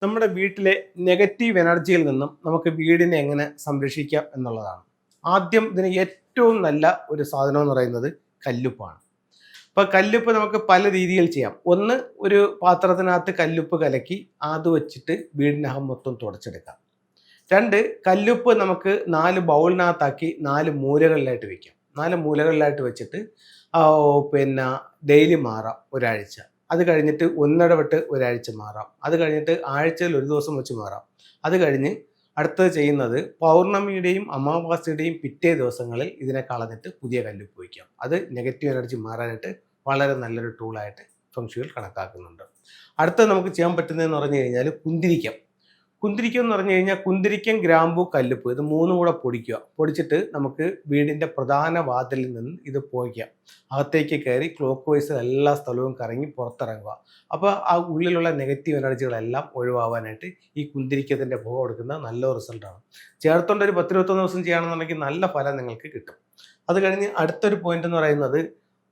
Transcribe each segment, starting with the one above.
നമ്മുടെ വീട്ടിലെ നെഗറ്റീവ് എനർജിയിൽ നിന്നും നമുക്ക് വീടിനെ എങ്ങനെ സംരക്ഷിക്കാം എന്നുള്ളതാണ്. ആദ്യം ഇതിന് ഏറ്റവും നല്ല ഒരു സാധനം എന്ന് പറയുന്നത് കല്ലുപ്പാണ്. അപ്പോൾ കല്ലുപ്പ് നമുക്ക് പല രീതിയിൽ ചെയ്യാം. ഒന്ന്, ഒരു പാത്രത്തിനകത്ത് കല്ലുപ്പ് കലക്കി അത് വെച്ചിട്ട് വീടിനകം മൊത്തം തുടച്ചെടുക്കാം. രണ്ട്, കല്ലുപ്പ് നമുക്ക് 4 ബൗളിനകത്താക്കി 4 മൂലകളിലായിട്ട് വെക്കാം. 4 മൂലകളിലായിട്ട് വെച്ചിട്ട് പിന്നെ ഡെയിലി മാറാം ഒരാഴ്ച. അത് കഴിഞ്ഞിട്ട് ഒന്നിടവിട്ട് ഒരാഴ്ച മാറാം. അത് കഴിഞ്ഞിട്ട് ആഴ്ചയിൽ ഒരു ദിവസം വെച്ച് മാറാം. അത് കഴിഞ്ഞ് അടുത്തത് ചെയ്യുന്നത് പൗർണമിയുടെയും അമാവാസിയുടെയും പിറ്റേ ദിവസങ്ങളിൽ ഇതിനെ കളഞ്ഞിട്ട് പുതിയ കല്ലുപ്പ് വയ്ക്കാം. അത് നെഗറ്റീവ് എനർജി മാറാനായിട്ട് വളരെ നല്ലൊരു ടൂളായിട്ട് ഫെങ്ഷുയിൽ കണക്കാക്കുന്നുണ്ട്. അടുത്തത് നമുക്ക് ചെയ്യാൻ പറ്റുന്നതെന്ന് പറഞ്ഞു കഴിഞ്ഞാൽ കുന്തിരിക്കം. കുന്തിരിക്കം എന്ന് പറഞ്ഞു കഴിഞ്ഞാൽ കുന്തിരിക്കം, ഗ്രാമ്പു, കല്ലുപ്പ് ഇത് മൂന്നും കൂടെ പൊടിക്കുക. പൊടിച്ചിട്ട് നമുക്ക് വീടിൻ്റെ പ്രധാന വാതിലിൽ നിന്ന് ഇത് പോയിക്കാം. അകത്തേക്ക് കയറി ക്ലോക്ക് വൈസ് എല്ലാ സ്ഥലവും കറങ്ങി പുറത്തിറങ്ങുക. അപ്പോൾ ആ ഉള്ളിലുള്ള നെഗറ്റീവ് എനർജികളെല്ലാം ഒഴിവാകാനായിട്ട് ഈ കുന്തിരിക്കത്തിൻ്റെ പുക കൊടുക്കുന്ന നല്ല റിസൾട്ടാണ്. ചേർത്തുകൊണ്ട് ഒരു 10-21 ദിവസം ചെയ്യുകയാണെന്നുണ്ടെങ്കിൽ നല്ല ഫലം നിങ്ങൾക്ക് കിട്ടും. അത് കഴിഞ്ഞ് അടുത്തൊരു പോയിന്റ് എന്ന് പറയുന്നത്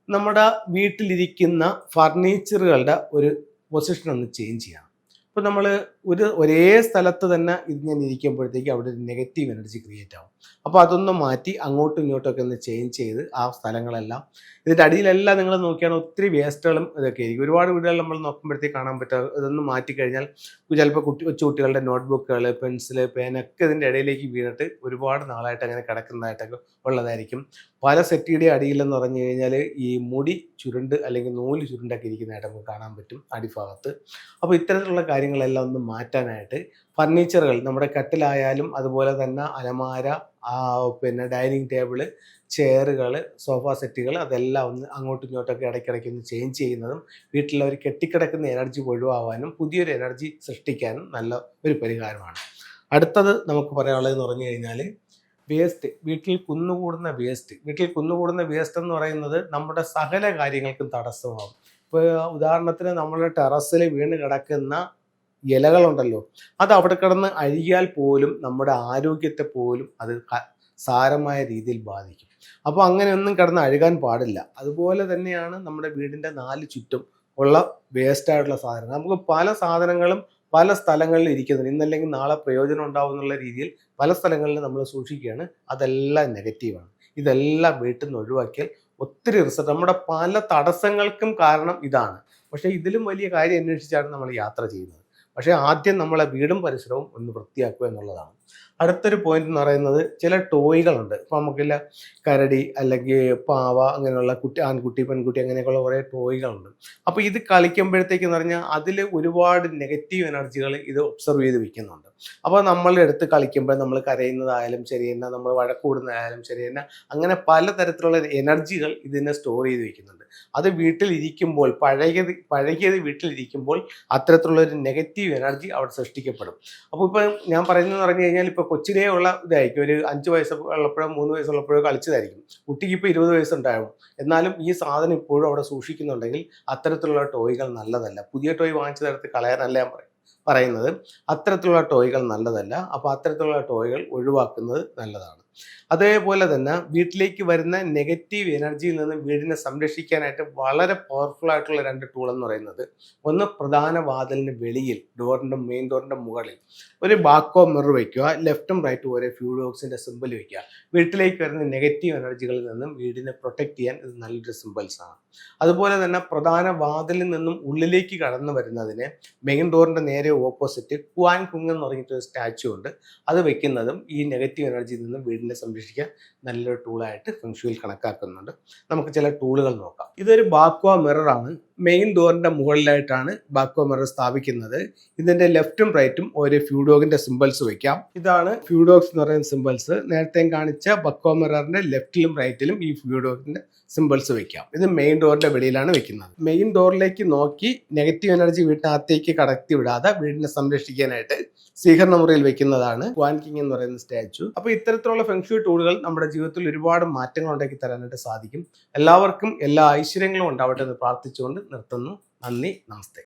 നമ്മുടെ വീട്ടിലിരിക്കുന്ന ഫർണിച്ചറുകളുടെ ഒരു പൊസിഷൻ ഒന്ന് ചേഞ്ച് ചെയ്യണം. ഇപ്പോൾ നമ്മൾ ഒരേ സ്ഥലത്ത് തന്നെ ഇങ്ങനെ ഇരിക്കുമ്പോഴത്തേക്ക് അവിടെ ഒരു നെഗറ്റീവ് എനർജി ക്രിയേറ്റ് ആവും. അപ്പോൾ അതൊന്ന് മാറ്റി അങ്ങോട്ടും ഇങ്ങോട്ടൊക്കെ ഒന്ന് ചേഞ്ച് ചെയ്ത് ആ സ്ഥലങ്ങളെല്ലാം ഇതിൻ്റെ അടിയിലെല്ലാം നിങ്ങൾ നോക്കിയാണ് ഒത്തിരി വേസ്റ്റുകളും ഇതൊക്കെ ആയിരിക്കും. ഒരുപാട് വീടുകൾ നമ്മൾ നോക്കുമ്പോഴത്തേക്ക് കാണാൻ പറ്റുക ഇതൊന്ന് മാറ്റിക്കഴിഞ്ഞാൽ ചിലപ്പോൾ കൊച്ചുകുട്ടികളുടെ നോട്ട്ബുക്കുകൾ, പെൻസിൽ, പേനൊക്കെ ഇതിൻ്റെ ഇടയിലേക്ക് വീണിട്ട് ഒരുപാട് നാളായിട്ട് അങ്ങനെ കിടക്കുന്നതായിട്ടൊക്കെ ഉള്ളതായിരിക്കും. പല സെറ്റിയുടെ അടിയിലെന്ന് പറഞ്ഞു കഴിഞ്ഞാൽ ഈ മുടി ചുരുണ്ട് അല്ലെങ്കിൽ നൂല് ചുരുണ്ടൊക്കെ ഇരിക്കുന്നതായിട്ട് നമുക്ക് കാണാൻ പറ്റും അടിഭാഗത്ത്. അപ്പോൾ ഇത്തരത്തിലുള്ള കാര്യങ്ങളെല്ലാം ഒന്ന് മാറ്റാനായിട്ട് ഫർണിച്ചറുകൾ, നമ്മുടെ കട്ടിലായാലും അതുപോലെ തന്നെ അലമാര, പിന്നെ ഡൈനിങ് ടേബിള്, ചെയറുകൾ, സോഫ സെറ്റുകൾ അതെല്ലാം ഒന്ന് അങ്ങോട്ടും ഇങ്ങോട്ടൊക്കെ ഇടയ്ക്കിടയ്ക്ക് ഒന്ന് ചേഞ്ച് ചെയ്യുന്നതും വീട്ടിലെ ഒരു കെട്ടിക്കിടക്കുന്ന എനർജി ഒഴിവാകാനും പുതിയൊരു എനർജി സൃഷ്ടിക്കാനും നല്ല ഒരു പരിഹാരമാണ്. അടുത്തത് നമുക്ക് പറയാനുള്ളതെന്ന് പറഞ്ഞു കഴിഞ്ഞാൽ വേസ്റ്റ്. വീട്ടിൽ കുന്നുകൂടുന്ന വേസ്റ്റ് എന്ന് പറയുന്നത് നമ്മുടെ സകല കാര്യങ്ങൾക്കും തടസ്സമാകും. ഇപ്പോൾ ഉദാഹരണത്തിന് നമ്മുടെ ടെറസിൽ വീണ് കിടക്കുന്ന ഇലകളുണ്ടല്ലോ, അത് അവിടെ കിടന്ന് അഴുകിയാൽ പോലും നമ്മുടെ ആരോഗ്യത്തെ പോലും അത് സാരമായ രീതിയിൽ ബാധിക്കും. അപ്പോൾ അങ്ങനെയൊന്നും കിടന്ന് അഴുകാൻ പാടില്ല. അതുപോലെ തന്നെയാണ് നമ്മുടെ വീടിൻ്റെ 4 ചുറ്റും ഉള്ള വേസ്റ്റായിട്ടുള്ള സാധനങ്ങൾ. നമുക്ക് പല സാധനങ്ങളും പല സ്ഥലങ്ങളിൽ ഇരിക്കുന്നുണ്ട്. ഇന്നല്ലെങ്കിൽ നാളെ പ്രയോജനം ഉണ്ടാവും എന്നുള്ള രീതിയിൽ പല സ്ഥലങ്ങളിലും നമ്മൾ സൂക്ഷിക്കുകയാണ്. അതെല്ലാം നെഗറ്റീവാണ്. ഇതെല്ലാം വീട്ടിൽ നിന്ന് ഒഴിവാക്കിയാൽ ഒത്തിരി റിസൾട്ട്. നമ്മുടെ പല തടസ്സങ്ങൾക്കും കാരണം ഇതാണ്. പക്ഷേ ഇതിലും വലിയ കാര്യം അന്വേഷിച്ചാണ് നമ്മൾ യാത്ര ചെയ്യുന്നത്. പക്ഷേ ആദ്യം നമ്മളെ വീടും പരിസരവും ഒന്ന് വൃത്തിയാക്കുക എന്നുള്ളതാണ്. അടുത്തൊരു പോയിന്റ് എന്ന് പറയുന്നത് ചില ടോയ്കളുണ്ട്. ഇപ്പോൾ നമുക്കില്ല കരടി അല്ലെങ്കിൽ പാവ അങ്ങനെയുള്ള ആൺകുട്ടി പെൺകുട്ടി അങ്ങനെയൊക്കെയുള്ള കുറേ ടോയ്കളുണ്ട്. അപ്പോൾ ഇത് കളിക്കുമ്പോഴത്തേക്കെന്ന് പറഞ്ഞാൽ അതിൽ ഒരുപാട് നെഗറ്റീവ് എനർജികൾ ഇത് ഒബ്സർവ് ചെയ്ത് വെക്കുന്നുണ്ട്. അപ്പോൾ നമ്മളുടെ അടുത്ത് കളിക്കുമ്പോൾ നമ്മൾ കരയുന്നതായാലും ശരി തന്നെ, നമ്മൾ വഴക്കൂടുന്നതായാലും ശരി തന്നെ, അങ്ങനെ പലതരത്തിലുള്ള എനർജികൾ ഇതിനെ സ്റ്റോർ ചെയ്ത് വെക്കുന്നുണ്ട്. അത് വീട്ടിലിരിക്കുമ്പോൾ പഴകിയത് വീട്ടിലിരിക്കുമ്പോൾ അത്തരത്തിലുള്ള ഒരു നെഗറ്റീവ് എനർജി അവിടെ സൃഷ്ടിക്കപ്പെടും. അപ്പോൾ ഇപ്പം ഞാൻ പറയുന്നതെന്ന് പറഞ്ഞു കഴിഞ്ഞാൽ ഇപ്പോൾ കൊച്ചിലേ ഉള്ള ഇതായിരിക്കും. ഒരു 5 വയസ്സുള്ളപ്പോഴോ 3 വയസ്സുള്ളപ്പോഴോ കളിച്ചതായിരിക്കും. കുട്ടിക്ക് ഇപ്പോൾ 20 വയസ്സുണ്ടാകും. എന്നാലും ഈ സാധനം ഇപ്പോഴും അവിടെ സൂക്ഷിക്കുന്നുണ്ടെങ്കിൽ അത്തരത്തിലുള്ള ടോയ്കൾ നല്ലതല്ല. പുതിയ ടോയ് വാങ്ങിച്ചു തരത്ത് കളയാനല്ല ഞാൻ പറയുന്നത്. അത്തരത്തിലുള്ള ടോയ്കൾ നല്ലതല്ല. അപ്പോൾ അത്തരത്തിലുള്ള ടോയ്കൾ ഒഴിവാക്കുന്നത് നല്ലതാണ്. അതേപോലെ തന്നെ വീട്ടിലേക്ക് വരുന്ന നെഗറ്റീവ് എനർജിയിൽ നിന്ന് വീടിനെ സംരക്ഷിക്കാനായിട്ട് വളരെ പവർഫുൾ ആയിട്ടുള്ള 2 ടൂൾ എന്ന് പറയുന്നത്, ഒന്ന് പ്രധാന വാതിലിന് വെളിയിൽ മെയിൻ ഡോറിൻ്റെ മുകളിൽ ഒരു ബാക്കോ മിറർ വയ്ക്കുക. ലെഫ്റ്റും റൈറ്റും ഒരേ ഫ്യൂഡോക്സിൻ്റെ സിമ്പിൾ വയ്ക്കുക. വീട്ടിലേക്ക് വരുന്ന നെഗറ്റീവ് എനർജികളിൽ നിന്നും വീടിനെ പ്രൊട്ടക്ട് ചെയ്യാൻ ഇത് നല്ലൊരു സിമ്പിൾസാണ്. അതുപോലെ തന്നെ പ്രധാന വാതിലിൽ നിന്നും ഉള്ളിലേക്ക് കടന്നു വരുന്നതിന് മെയിൻ ഡോറിൻ്റെ നേരെ ഓപ്പോസിറ്റ് ക്വാൻ കുങ് എന്ന് പറഞ്ഞിട്ടൊരു സ്റ്റാച്ചു ഉണ്ട്. അത് വെക്കുന്നതും ഈ നെഗറ്റീവ് എനർജിയിൽ നിന്നും വീടിനെ സംരക്ഷിക്കാൻ നല്ലൊരു ടൂളായിട്ട് ഫെങ്ഷുയിൽ കണക്കാക്കുന്നുണ്ട്. നമുക്ക് ചില ടൂളുകൾ നോക്കാം. ഇതൊരു ബാക്വ മിററാണ്. മെയിൻ ഡോറിൻ്റെ മുകളിലായിട്ടാണ് ബാക്വ മിറർ സ്ഥാപിക്കുന്നത്. ഇതിൻ്റെ ലെഫ്റ്റും റൈറ്റും ഒരു ഫ്യൂഡോഗിൻ്റെ സിമ്പിൾസ് വയ്ക്കാം. ഇതാണ് ഫ്യൂഡോഗ്സ് എന്ന് പറയുന്ന സിമ്പിൾസ്. നേരത്തെ കാണിച്ച ബാക്വ മിററിൻ്റെ ലെഫ്റ്റിലും റൈറ്റിലും ഈ ഫ്യൂഡോഗിൻ്റെ സിമ്പിൾസ് വെക്കാം. ഇത് മെയിൻ ഡോറിൻ്റെ വെളിയിലാണ് വെക്കുന്നത്. മെയിൻ ഡോറിലേക്ക് നോക്കി നെഗറ്റീവ് എനർജി വീട്ടിനകത്തേക്ക് കടത്തി വിടാതെ വീടിനെ സംരക്ഷിക്കാനായിട്ട് സ്വീകരണ മുറിയിൽ വെക്കുന്നതാണ് ക്വാൻ കിങ് എന്ന് പറയുന്ന സ്റ്റാച്ചു. അപ്പോൾ ഇത്തരത്തിലുള്ള ഫെങ്ഷു ടൂളുകൾ നമ്മുടെ ജീവിതത്തിൽ ഒരുപാട് മാറ്റങ്ങൾ ഉണ്ടാക്കി തരാനായിട്ട് സാധിക്കും. എല്ലാവർക്കും എല്ലാ ഐശ്വര്യങ്ങളും ഉണ്ടാവട്ടെ എന്ന് പ്രാർത്ഥിച്ചുകൊണ്ട് നിർത്തുന്നു. നന്ദി, നമസ്തേ.